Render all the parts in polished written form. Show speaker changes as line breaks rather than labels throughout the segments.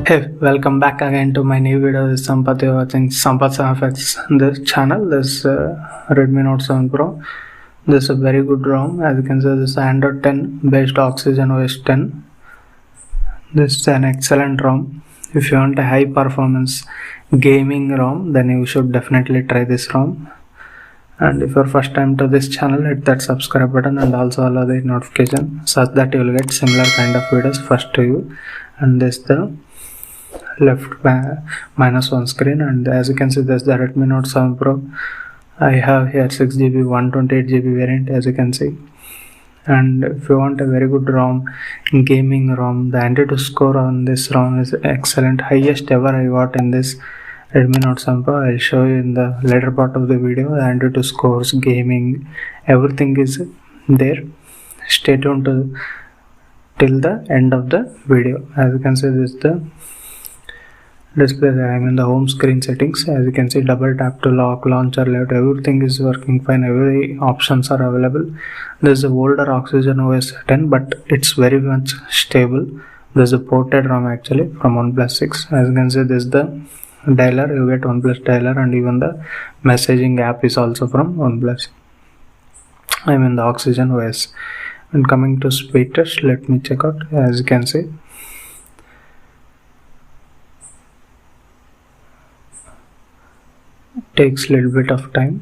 Hey, welcome back again to my new video. This is Sampath. You're watching Sampath FX on this channel. This Redmi Note 7 Pro. This is a very good ROM. As you can see, this is Android 10 based Oxygen OS 10. This is an excellent ROM. If you want a high performance gaming ROM, then you should definitely try this ROM. And if you're first time to this channel, hit that subscribe button and also allow the notification such that you will get similar kind of videos first to you. And this the left -1 screen, and as you can see, there's the Redmi Note 7 Pro. I have here 6GB 128GB variant, as you can see. And if you want a very good ROM, gaming ROM, the Antutu score on this ROM is excellent, highest ever I got in this Redmi Note 7 Pro. I'll show you in the later part of the video. The Antutu scores, gaming, everything is there. Stay tuned till the end of the video. As you can see, this is the display. I'm in the home screen settings. As you can see, double tap to lock, launcher layout, everything is working fine. Every options are available. This is a older Oxygen OS 10, but it's very much stable. This is a ported ROM actually from OnePlus 6. As you can see, this is the dialer. You get OnePlus dialer, and even the messaging app is also from OnePlus. I'm in the Oxygen OS. And coming to speed test, let me check out. As you can see, takes little bit of time,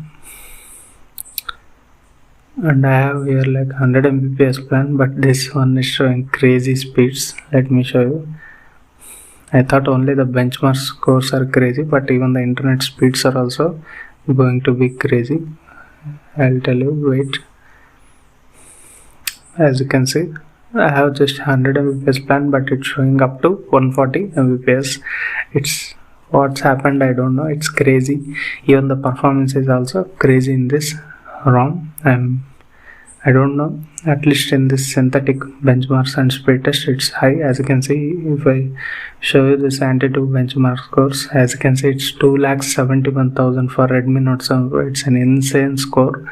and I have here like 100 Mbps plan, but this one is showing crazy speeds. Let me show you. I thought only the benchmark scores are crazy, but even the internet speeds are also going to be crazy. I'll tell you, wait. As you can see, I have just 100 Mbps plan, but it's showing up to 140 Mbps. It's what's happened, I don't know. It's crazy. Even the performance is also crazy in this ROM. I don't know, at least in this synthetic benchmarks and speed test, it's high. As you can see, if I show you this Antutu benchmark scores, as you can see, it's 2,71,000 for Redmi Note 7 Pro. It's an insane score.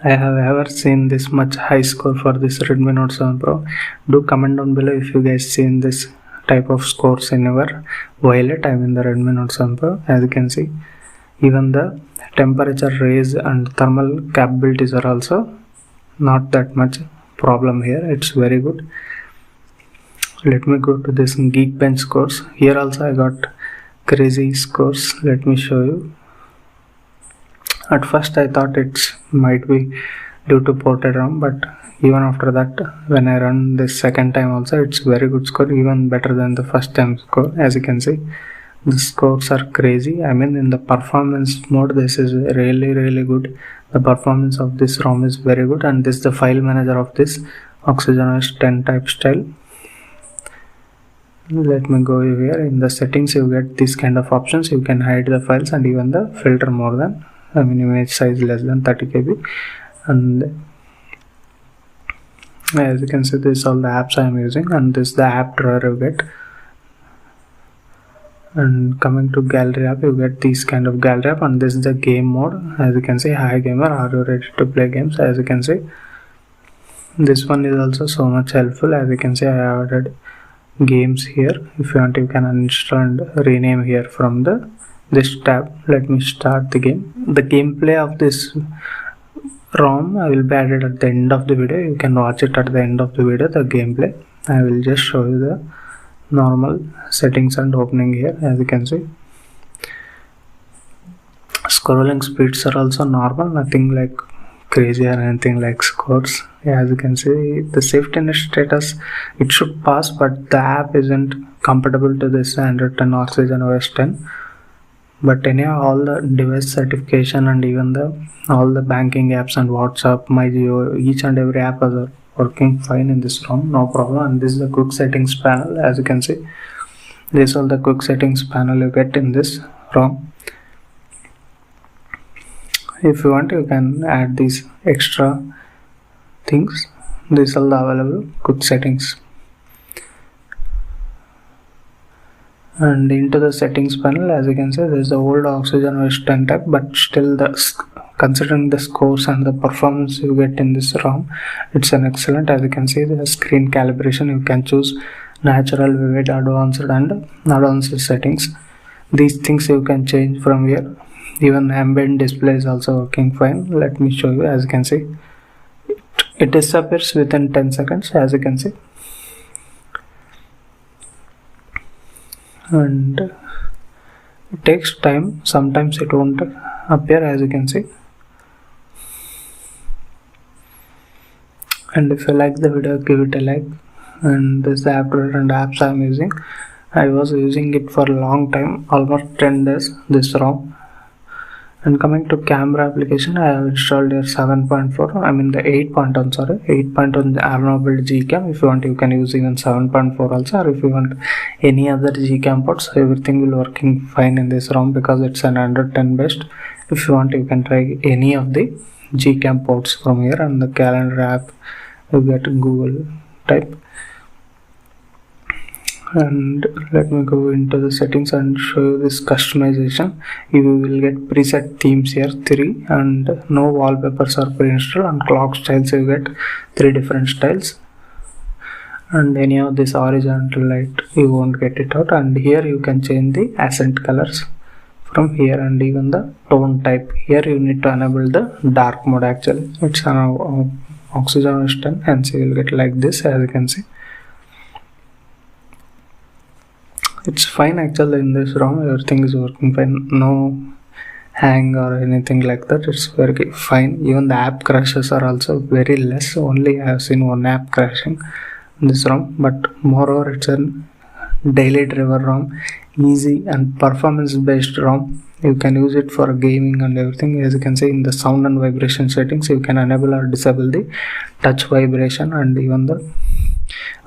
I have ever seen this much high score for this Redmi Note 7 Pro. Do comment down below if you guys seen this type of scores in your wallet. I'm in the Redmi Note 7 Pro. As you can see, even the temperature raise and thermal capabilities are also not that much problem here. It's very good. Let me go to this Geekbench scores. Here also I got crazy scores. Let me show you. At first I thought it might be due to ported ROM, but even after that, when I run this second time also, it's very good score, even better than the first time score. As you can see, the scores are crazy. I mean, in the performance mode, this is really good. The performance of this ROM is very good, and this is the file manager of this Oxygen OS 10 type style. Let me go here. In the settings, you get these kind of options. You can hide the files and even the filter more than, image size less than 30 KB. And as you can see, this is all the apps I am using, and this is the app drawer you get. And coming to gallery app, you get these kind of gallery app, and this is the game mode. As you can see, hi gamer, are you ready to play games? As you can see, this one is also so much helpful. As you can see, I have added games here. If you want, you can uninstall and rename here from this tab. Let me start the game. The gameplay of this ROM I will be added at the end of the video. You can watch it at the end of the video, the gameplay. I will just show you the normal settings and opening here. As you can see, scrolling speeds are also normal, nothing like crazy or anything like scores. As you can see, the safety net status, it should pass, but the app isn't compatible to this Android 10 Oxygen OS 10. But anyhow, all the device certification and even all the banking apps and WhatsApp, MyJio, each and every app are working fine in this ROM, no problem. And this is the quick settings panel. As you can see, this is all the quick settings panel you get in this ROM. If you want, you can add these extra things. These are the available quick settings. And into the settings panel, as you can see, there is the old Oxygen OS 10 type, but still considering the scores and the performance you get in this ROM, it's an excellent. As you can see, the screen calibration, you can choose natural, vivid, advanced and advanced settings. These things you can change from here. Even ambient display is also working fine. Let me show you. As you can see, it disappears within 10 seconds, as you can see, and it takes time. Sometimes it won't appear, as you can see. And if you like the video, give it a like. And this is the AppDriver and apps I am using. I was using it for a long time, almost 10 days, this ROM. And coming to camera application, I have installed here 7.4, I mean the 8.1, sorry, 8.1 Arno build Gcam. If you want, you can use even 7.4 also, or if you want any other Gcam ports, everything will working fine in this ROM because it's an Android 10 based. If you want, you can try any of the Gcam ports from here. And the calendar app, you get Google type. And let me go into the settings and show you this customization. You will get preset themes here, 3, and no wallpapers are pre-installed. And clock styles, you get 3 different styles, and any of this horizontal light you won't get it out. And here you can change the accent colors from here, and even the tone type. Here you need to enable the dark mode. Actually it's an oxygen OS10, and so you will get like this, as you can see. It's fine actually in this ROM. Everything is working fine, no hang or anything like that. It's very fine. Even the app crashes are also very less. Only I have seen one app crashing in this ROM, but moreover it's a daily driver ROM, easy and performance based ROM. You can use it for gaming and everything. As you can see in the sound and vibration settings, you can enable or disable the touch vibration, and even the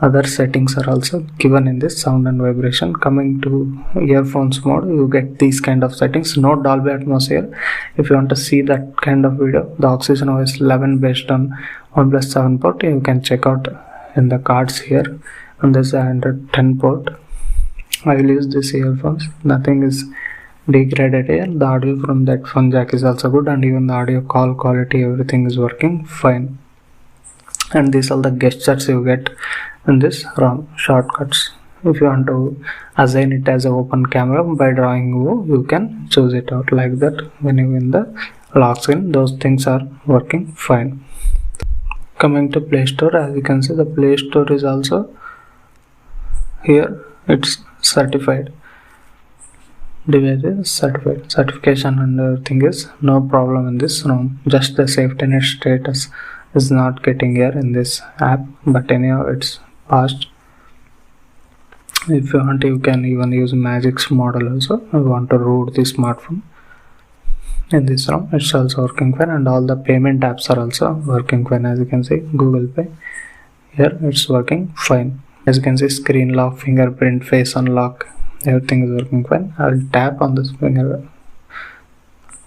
other settings are also given in this sound and vibration. Coming to earphones mode, you get these kind of settings. No Dolby Atmos here. If you want to see that kind of video, the Oxygen OS 11 based on OnePlus 7 port, you can check out in the cards here. And this is a Android 10 port. I will use this earphones. Nothing is degraded here. The audio from that phone jack is also good, and even the audio call quality, everything is working fine. And these are the gestures you get in this ROM, shortcuts. If you want to assign it as an open camera by drawing O, you can choose it out like that. When you in the lock screen, those things are working fine. Coming to Play Store, as you can see, the Play Store is also here. It's certified. Device is certified. Certification and everything is no problem in this ROM. Just the safety net status is not getting here in this app, but anyhow it's passed. If you want, you can even use Magix model also. I want to root the smartphone in this ROM. It's also working fine, and all the payment apps are also working fine. As you can see, Google Pay, here it's working fine. As you can see, screen lock, fingerprint, face unlock, everything is working fine. I'll tap on this finger.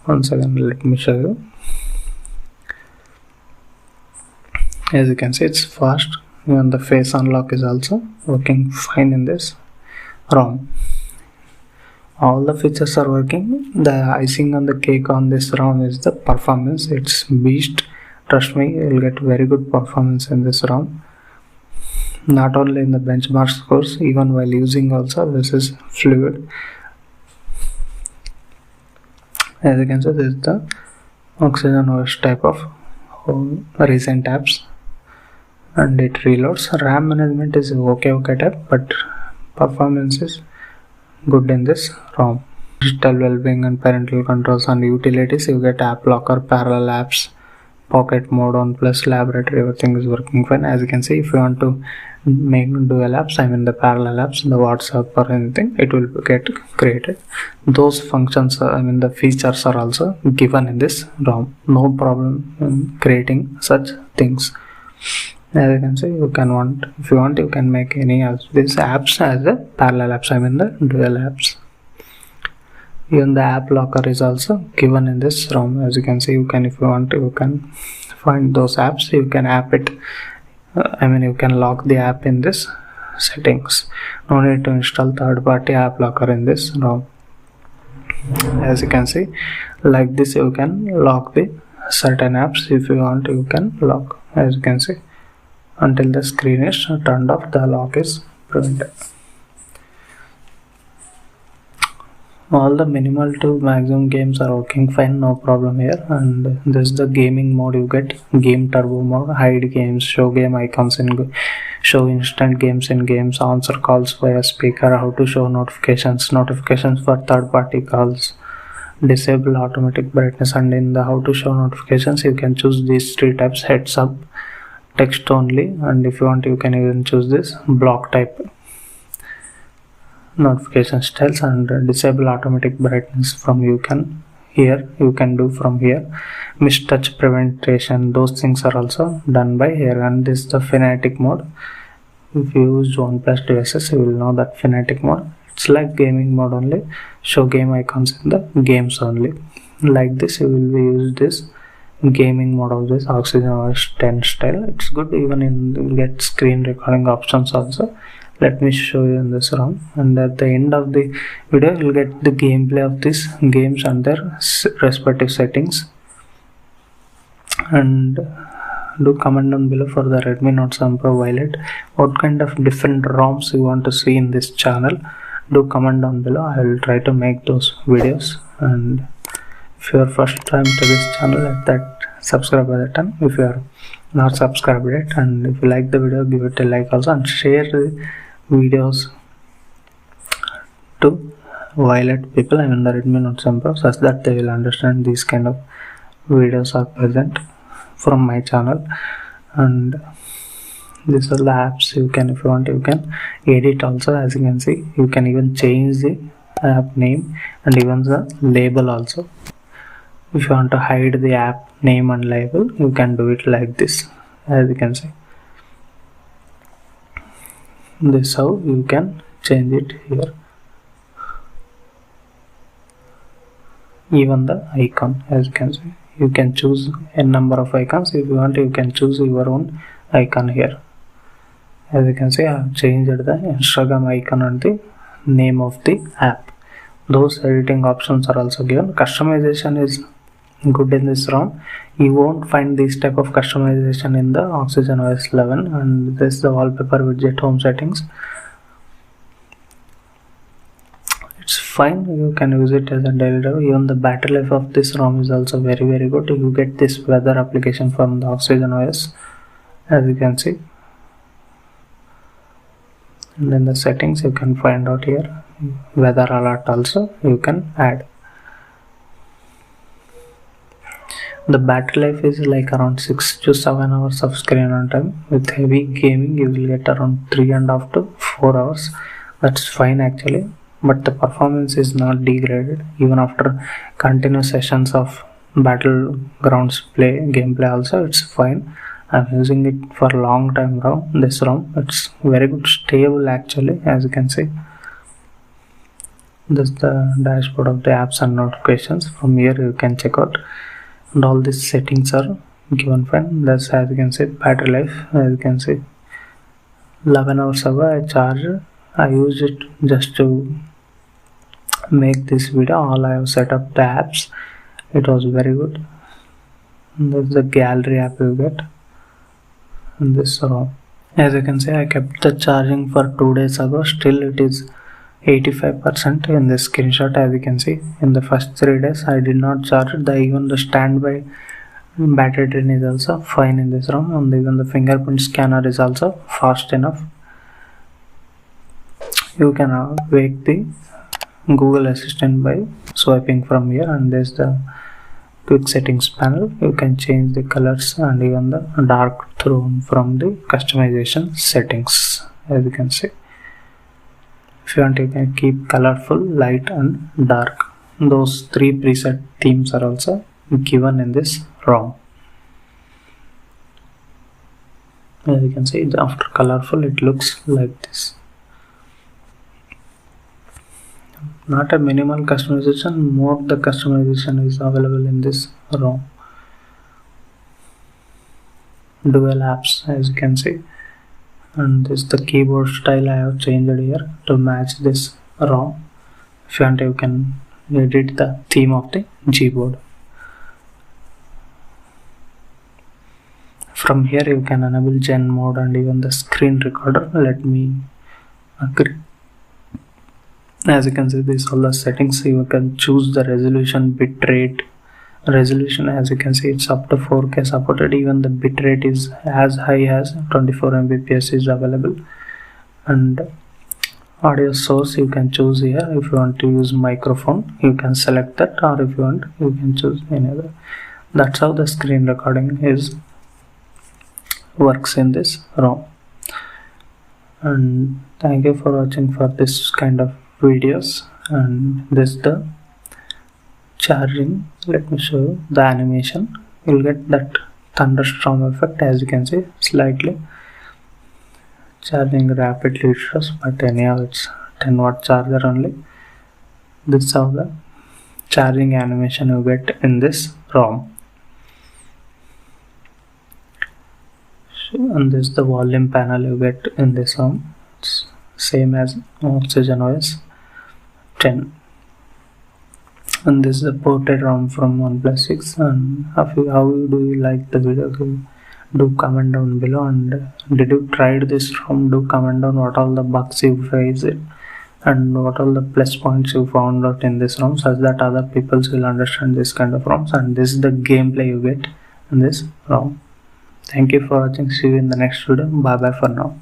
One second, let me show you. As you can see, it's fast. Even the face unlock is also working fine in this ROM. All the features are working. The icing on the cake on this ROM is the performance. It's beast. Trust me, you'll get very good performance in this ROM. Not only in the benchmark scores, even while using also, this is fluid. As you can see, this is the Oxygen OS type of recent apps, and it reloads. RAM management is okay type, but performance is good in this ROM. Digital well-being and parental controls and utilities, you get app locker, parallel apps, pocket mode, OnePlus laboratory, everything is working fine. As you can see, if you want to make dual apps, I mean the parallel apps, the WhatsApp or anything, it will get created. Those functions, I mean the features are also given in this ROM. No problem in creating such things. As you can see, you can want, if you want, you can make any of these apps as a parallel apps, I mean the dual apps. Even the app locker is also given in this ROM. As you can see, you can, if you want, you can find those apps, you can app it. You can lock the app in this settings. No need to install third-party app locker in this ROM. As you can see, like this, you can lock the certain apps. If you want, you can lock. As you can see, until the screen is turned off, the lock is prevent. All the minimal to maximum games are working fine, no problem here. And this is the gaming mode. You get game turbo mode, hide games, show game icons in show instant games in games, answer calls via speaker, how to show notifications for third party calls, disable automatic brightness. And in the how to show notifications you can choose these three types: heads up, text only, and if you want you can even choose this block type notification styles. And disable automatic brightness from you can do from here. Mistouch prevention, those things are also done by here. And this is the Fnatic mode. If you use OnePlus devices you will know that Fnatic mode, it's like gaming mode only, show game icons in the games only. Like this you will be use this gaming mode of this OxygenOS 10 style. It's good, even in get screen recording options also. Let me show you in this ROM, and at the end of the video you will get the gameplay of these games and their respective settings. And do comment down below for the Redmi Note 7 Pro Violet what kind of different ROMs you want to see in this channel. Do comment down below, I will try to make those videos. And if you are first time to this channel, hit that subscribe button if you are not subscribed yet. And if you like the video, give it a like also, and share the videos to Violet people, I mean the Redmi Note 7 Pro, such that they will understand these kind of videos are present from my channel. And these are the apps you can, if you want you can edit also. As you can see, you can even change the app name and even the label also. If you want to hide the app name and label, you can do it like this. As you can see, this how you can change it here. Even the icon, as you can see, you can choose a number of icons. If you want you can choose your own icon here. As you can see, I have changed the Instagram icon and the name of the app. Those editing options are also given. Customization is good in this ROM. You won't find this type of customization in the OxygenOS 11. And this is the wallpaper widget home settings. It's fine, you can use it as a daily driver. Even the battery life of this ROM is also very good. You get this weather application from the OxygenOS, as you can see. And then the settings you can find out here. Weather alert also you can add. The battery life is like around 6 to 7 hours of screen on time. With heavy gaming you will get around 3.5 to 4 hours. That's fine actually, but the performance is not degraded even after continuous sessions of battlegrounds gameplay also. It's fine. I'm using it for a long time now. This ROM, it's very good, stable actually. As you can see, this is the dashboard of the apps and notifications. From here you can check out, and all these settings are given fine. That's, as you can see, battery life, as you can see, 11 hours ago I charged. I used it just to make this video. All I have set up the apps, it was very good. And this is the gallery app you get. And this ROM, as you can see, I kept the charging for 2 days ago, still it is 85% in this screenshot. As you can see, in the first 3 days I did not charge it. Even the standby battery drain is also fine in this ROM, and even the fingerprint scanner is also fast enough. You can wake the Google Assistant by swiping from here. And there's the quick settings panel. You can change the colors and even the dark tone from the customization settings. As you can see, if you want you can keep colorful, light and dark. Those 3 preset themes are also given in this ROM. As you can see, after colorful it looks like this. Not a minimal customization, more the customization is available in this ROM. Dual apps, as you can see, and this is the keyboard style I have changed here to match this ROM. If you want you can edit the theme of the Gboard. From here you can enable Gen mode and even the screen recorder. Let me Agree. As you can see, these all the settings. You can choose the resolution, bitrate. Resolution, as you can see, it's up to 4K supported. Even the bitrate is as high as 24 Mbps is available. And audio source you can choose here. If you want to use microphone, you can select that, or if you want, you can choose any other. That's how the screen recording is works in this ROM. And thank you for watching for this kind of videos. And this the charging. Let me show you the animation. You'll get that thunderstorm effect, as you can see, slightly charging rapidly it shows, but anyhow it's 10-watt charger only. This is how the charging animation you get in this ROM. And this is the volume panel you get in this ROM. It's same as Oxygen OS 10. And this is a ported ROM from OnePlus 6. And how do you like the video? Do comment down below. And did you tried this ROM? Do comment down what all the bugs you faced and what all the plus points you found out in this ROM, such that other people will understand this kind of ROMs. And this is the gameplay you get in this ROM. Thank you for watching. See you in the next video. Bye bye for now.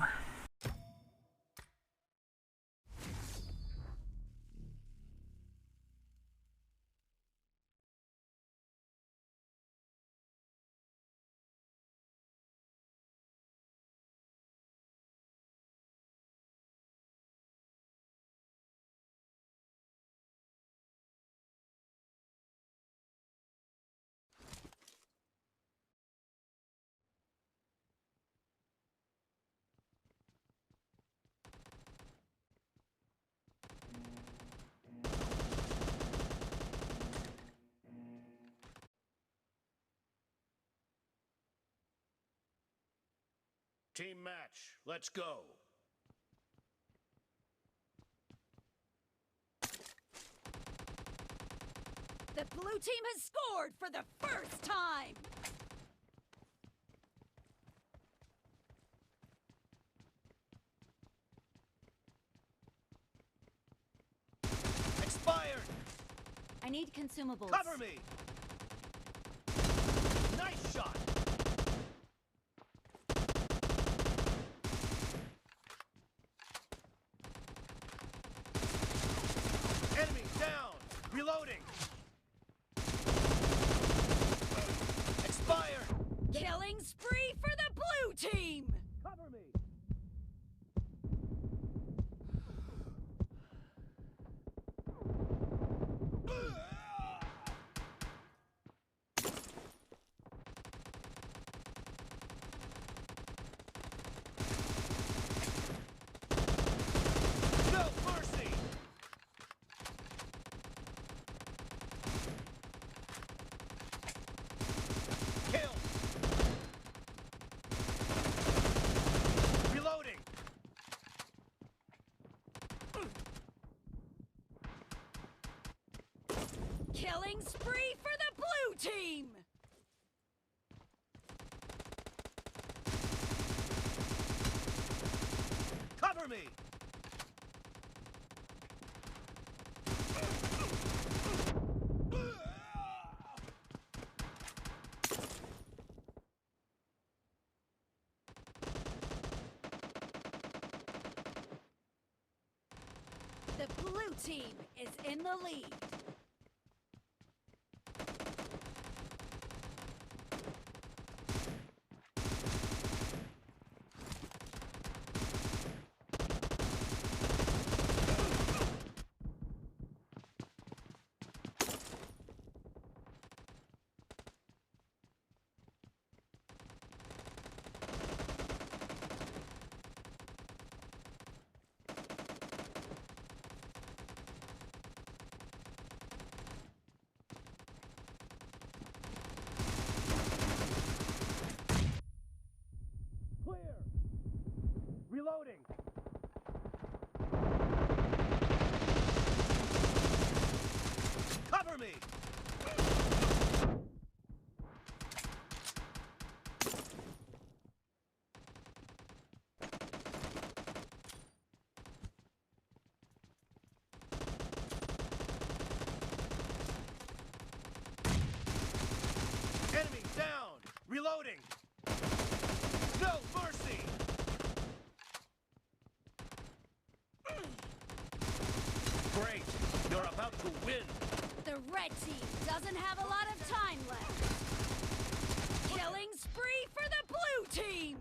Team match, let's go.
The blue team has scored for the first time!
Expired!
I need consumables.
Cover me! Nice shot! Enemy down! Reloading! Expired!
Killing spree for the blue team!
Cover me! No mercy! Kill! Reloading!
Killing spree for the blue team!
Cover me!
The blue team is in the lead.
Clear! Reloading! Cover me! Win!
The red team doesn't have a lot of time left. Killing spree for the blue team!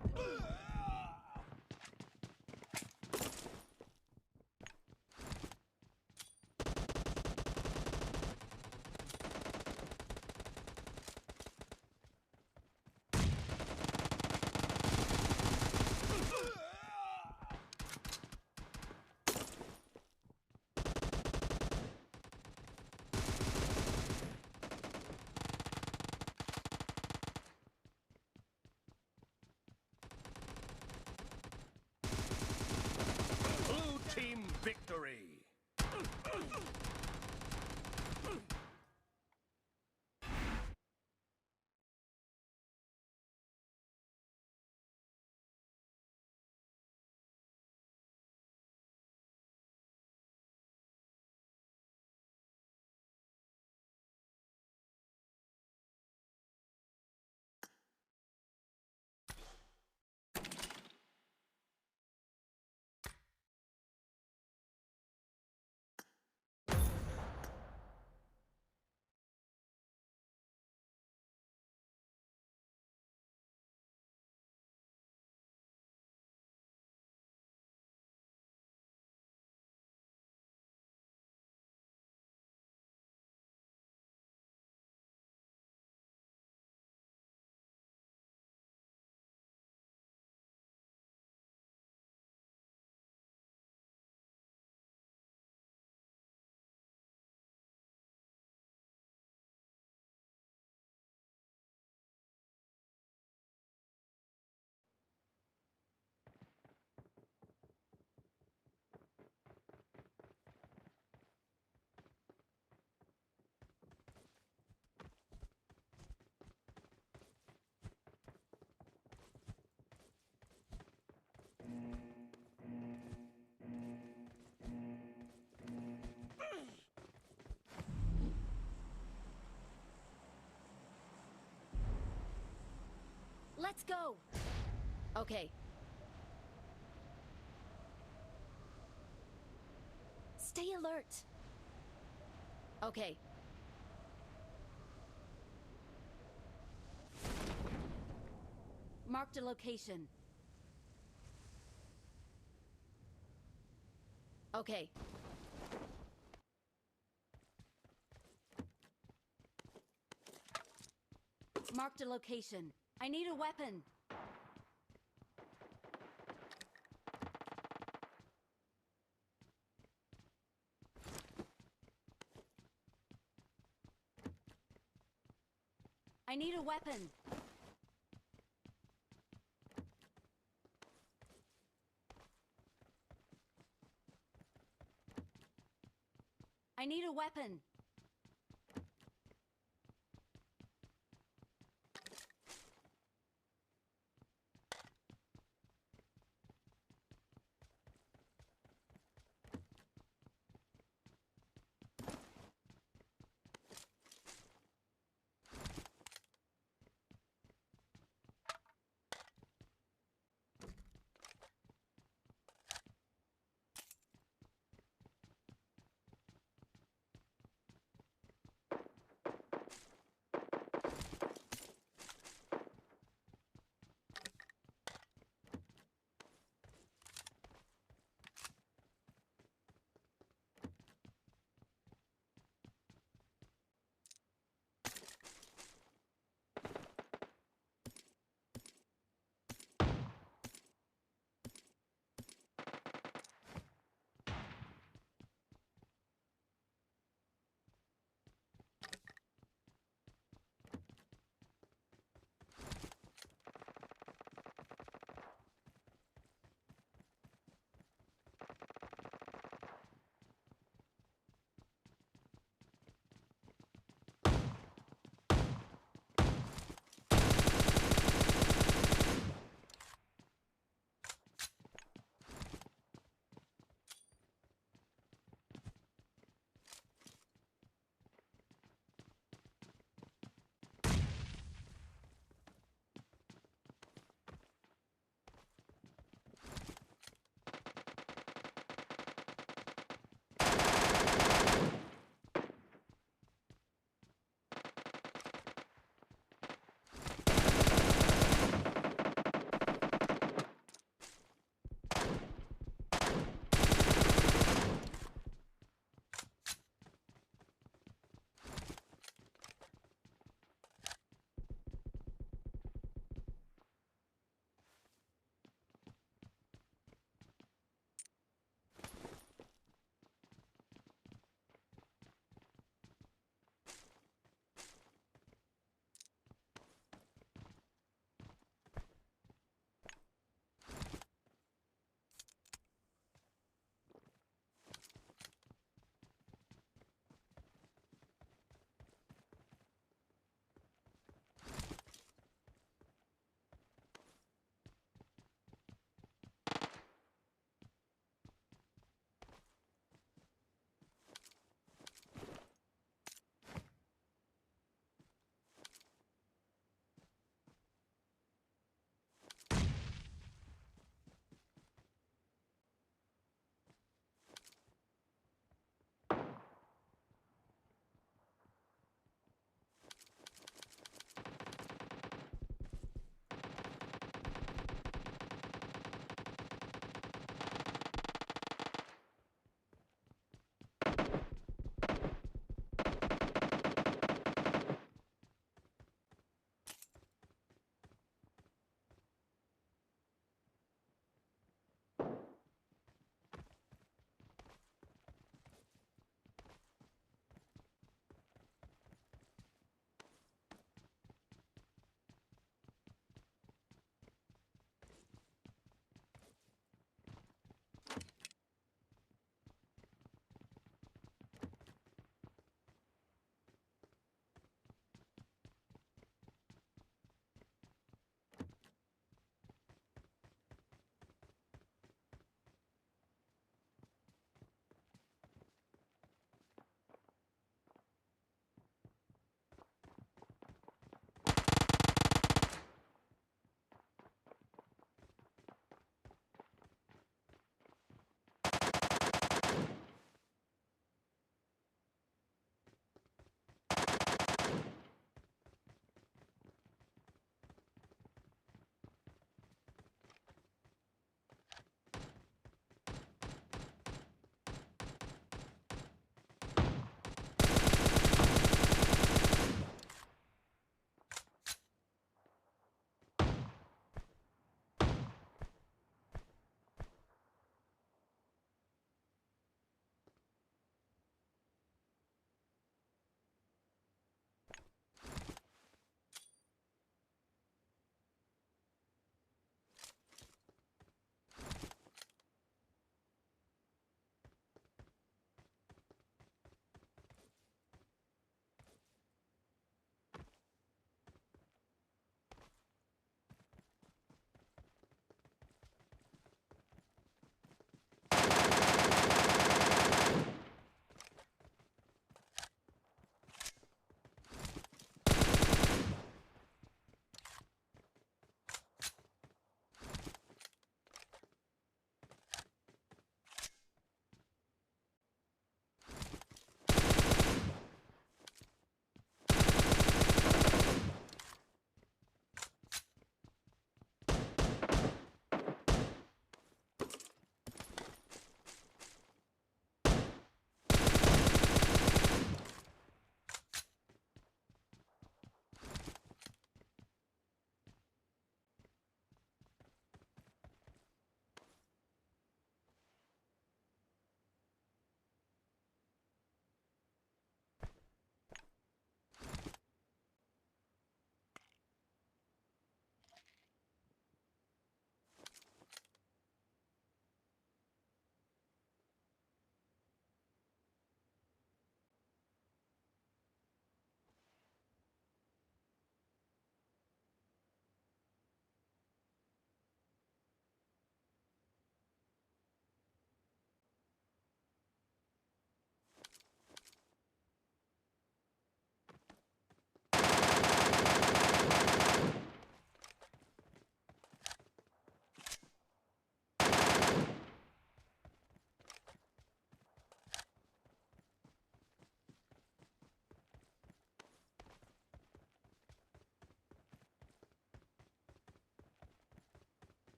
Blue team victory!
Let's go! Okay. Stay alert. Okay. Marked a location. Okay. Marked a location. I need a weapon. I need a weapon. I need a weapon.